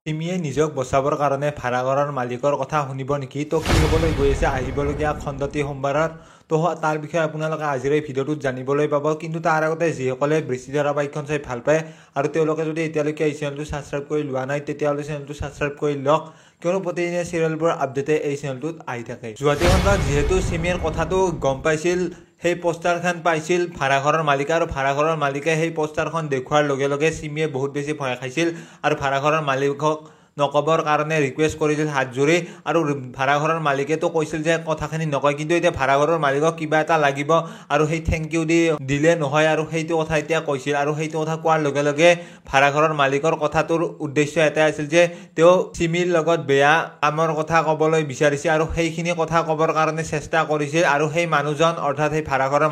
সিমিয়ে নিজক বচাবৰ কাৰণে ভাড়াঘৰৰ মালিকৰ কথা শুনিব নেকি? তো কি হ'বলৈ গৈ আছে আহিবলগীয়া খণ্ডটি সোমবাৰৰ। তো তাৰ বিষয়ে আপোনালোকে আজিৰ এই ভিডিঅ'টোত জানিবলৈ পাব। কিন্তু তাৰ আগতে যিসকলে বৃষ্টি ধাৰাবাহিকখন চাই ভাল পায় আৰু তেওঁলোকে যদি এতিয়ালৈকে এই চেনেলটো ছাবস্ক্ৰাইব কৰি লোৱা নাই তেতিয়াহ'লে চেনেলটো ছাবস্ক্ৰাইব কৰি লওক, কিয়নো প্ৰতিদিনে চিৰিয়েলবোৰৰ আপডেটে এই চেনেলটোত আহি থাকে। যোৱাটি খণ্ডত যিহেতু সিমিৰ কথাটো গম পাইছিল, সেই পোষ্টাৰখন পাইছিল ভাড়াঘৰৰ মালিকে, আৰু ভাড়াঘৰৰ মালিকে সেই পোষ্টাৰখন দেখুওৱাৰ লগে লগে সিমিয়ে বহুত বেছি ভয় খাইছিল আৰু ভাড়াঘৰৰ মালিকক নকবৰ কাৰণে ৰিকুৱেষ্ট কৰিছিল হাত জোৰি। আৰু ভাড়াঘৰৰ মালিকেতো কৈছিল যে কথাখিনি নকয়, কিন্তু এতিয়া ভাড়াঘৰৰ মালিকক কিবা এটা লাগিব আৰু সেই থেংক ইউ দিলে নহয়, আৰু সেইটো কথা এতিয়া কৈছিল। আৰু সেইটো কথা কোৱাৰ লগে লগে ভাড়াঘৰৰ মালিকৰ কথাটোৰ উদ্দেশ্য এটাই আছিল যে তেওঁ সিমিৰ লগত বেয়া কামৰ কথা ক'বলৈ বিচাৰিছে আৰু সেইখিনি কথা ক'বৰ কাৰণে চেষ্টা কৰিছিল। আৰু সেই মানুহজন অৰ্থাৎ সেই ভাড়াঘৰৰ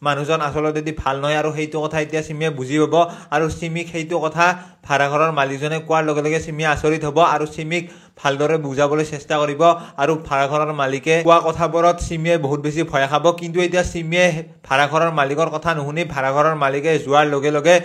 মানুহজন আচলতে ভাল নহয়, আৰু সেইটো কথা এতিয়া সিমিয়ে বুজি পাব। আৰু সিমিক সেইটো কথা ভাড়াঘৰৰ মালিকজনে কোৱাৰ লগে লগে সিমিয়ে আচৰিত হ'ব আৰু সিমিক ভালদৰে বুজাবলৈ চেষ্টা কৰিব। আৰু ভাড়াঘৰৰ মালিকে কোৱা কথাবোৰত সিমিয়ে বহুত বেছি ভয় খাব। কিন্তু এতিয়া সিমিয়ে ভাড়াঘৰৰ মালিকৰ কথা নুশুনি ভাড়াঘৰৰ মালিকে যোৱাৰ লগে লগে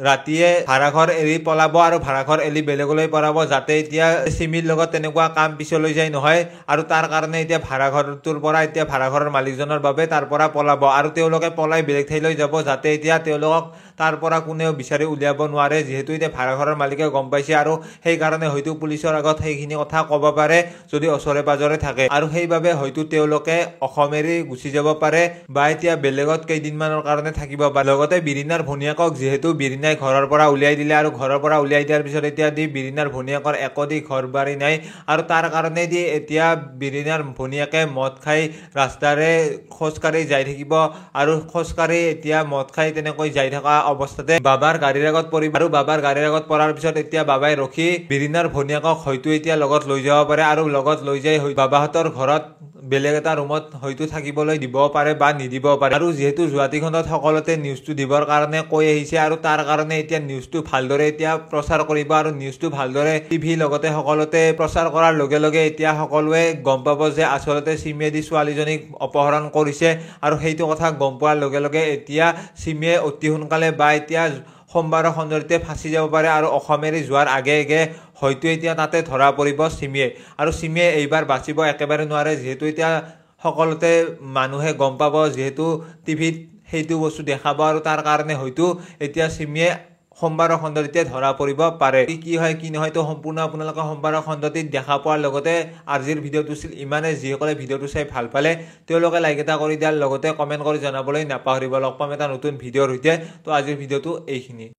ৰাতিয়ে ভাড়াঘৰ এৰি পলাব আৰু ভাড়াঘৰ এৰি বেলেগলৈ পলাব, যাতে এতিয়া সিমিৰ লগত তেনেকুৱা কাম পিছলৈ যায় নহয়। আৰু তাৰ কাৰণে এতিয়া ভাড়াঘৰটোৰ পৰা এতিয়া ভাড়াঘৰৰ মালিকজনৰ বাবে তাৰ পৰা পলাব আৰু তেওঁলোকে পলাই বেলেগ ঠাইলৈ যাব, যাতে এতিয়া তেওঁলোকক তাৰ পৰা কোনেও বিচাৰি উলিয়াব নোৱাৰে। যিহেতু এতিয়া ভাড়াঘৰৰ মালিকে গম পাইছে আৰু সেইকাৰণে হয়তো পুলিচৰ আগত সেইখিনি কথা ক'ব পাৰে যদি ওচৰে পাজৰে থাকে, আৰু সেইবাবে হয়তো তেওঁলোকে অসম এৰি গুচি যাব পাৰে বা এতিয়া বেলেগত কেইদিনমানৰ কাৰণে থাকিব পাৰে। লগতে বিৰিণাৰ ভনীয়েকক যিহেতু বিৰিণাই ঘৰৰ পৰা উলিয়াই দিলে, আৰু ঘৰৰ পৰা উলিয়াই দিয়াৰ পিছত এতিয়া বিৰিণাৰ ভনীয়েকৰ একোটি ঘৰ বাৰী নাই, আৰু তাৰ কাৰণে এতিয়া বিৰিণাৰ ভনীয়েকে মদ খাই ৰাস্তাৰে খোজকাঢ়ি যাই থাকিব, আৰু খোজকাঢ়ি এতিয়া মদ খাই তেনেকৈ যাই থকা অৱস্থাতে বাবাৰ গাড়ীৰ আগত পৰিব, আৰু বাবাৰ গাড়ীৰ আগত পৰাৰ পিছত এতিয়া বাবাই ৰখি বিৰিণাৰ ভনীয়েকক হয়তো এতিয়া লগত লৈ যাব পাৰে, আৰু লগত লৈ যাই বাবাহঁতৰ ঘৰত বেলেগ এটা ৰুমত হয়তো থাকিবলৈ দিব পাৰে বা নিদিব পাৰে। আৰু যিহেতু যোৱাটিখনত সকলোতে নিউজটো দিবৰ কাৰণে কৈ আহিছে, আৰু তাৰ কাৰণে এতিয়া নিউজটো ভালদৰে এতিয়া প্ৰচাৰ কৰিব, আৰু নিউজটো ভালদৰে টিভি লগতে সকলোতে প্ৰচাৰ কৰাৰ লগে লগে এতিয়া সকলোৱে গম পাব যে আচলতে সিমিয়েদি ছোৱালীজনীক অপহৰণ কৰিছে। আৰু সেইটো কথা গম পোৱাৰ লগে লগে এতিয়া সিমিয়ে অতি সোনকালে বা এতিয়া সোমবাৰৰ খণ্ডতে ফাঁচি যাব পাৰে, আৰু অসম এৰি যোৱাৰ আগে আগে হয়তো এতিয়া তাতে ধৰা পৰিব সিমিয়ে। আৰু সিমিয়ে এইবাৰ বাচিব একেবাৰে নোৱাৰে, যিহেতু এতিয়া সকলোতে মানুহে গম পাব, যিহেতু টিভিত সেইটো বস্তু দেখাব, আৰু তাৰ কাৰণে হয়তো এতিয়া সিমিয়ে সোমবাৰৰ খণ্ডত এতিয়া ধৰা পৰিব পাৰে। কি হয় কি নহয় তো সম্পূৰ্ণ আপোনালোকে সোমবাৰৰ খণ্ডটিত দেখা পোৱাৰ লগতে আজিৰ ভিডিঅ'টো আছিল ইমানে। যিসকলে ভিডিঅ'টো চাই ভাল পালে তেওঁলোকে লাইক এটা কৰি দিয়াৰ লগতে কমেণ্ট কৰি জনাবলৈ নাপাহৰিব। লগ পাম এটা নতুন ভিডিঅ'ৰ সৈতে। তো আজিৰ ভিডিঅ'টো এইখিনি।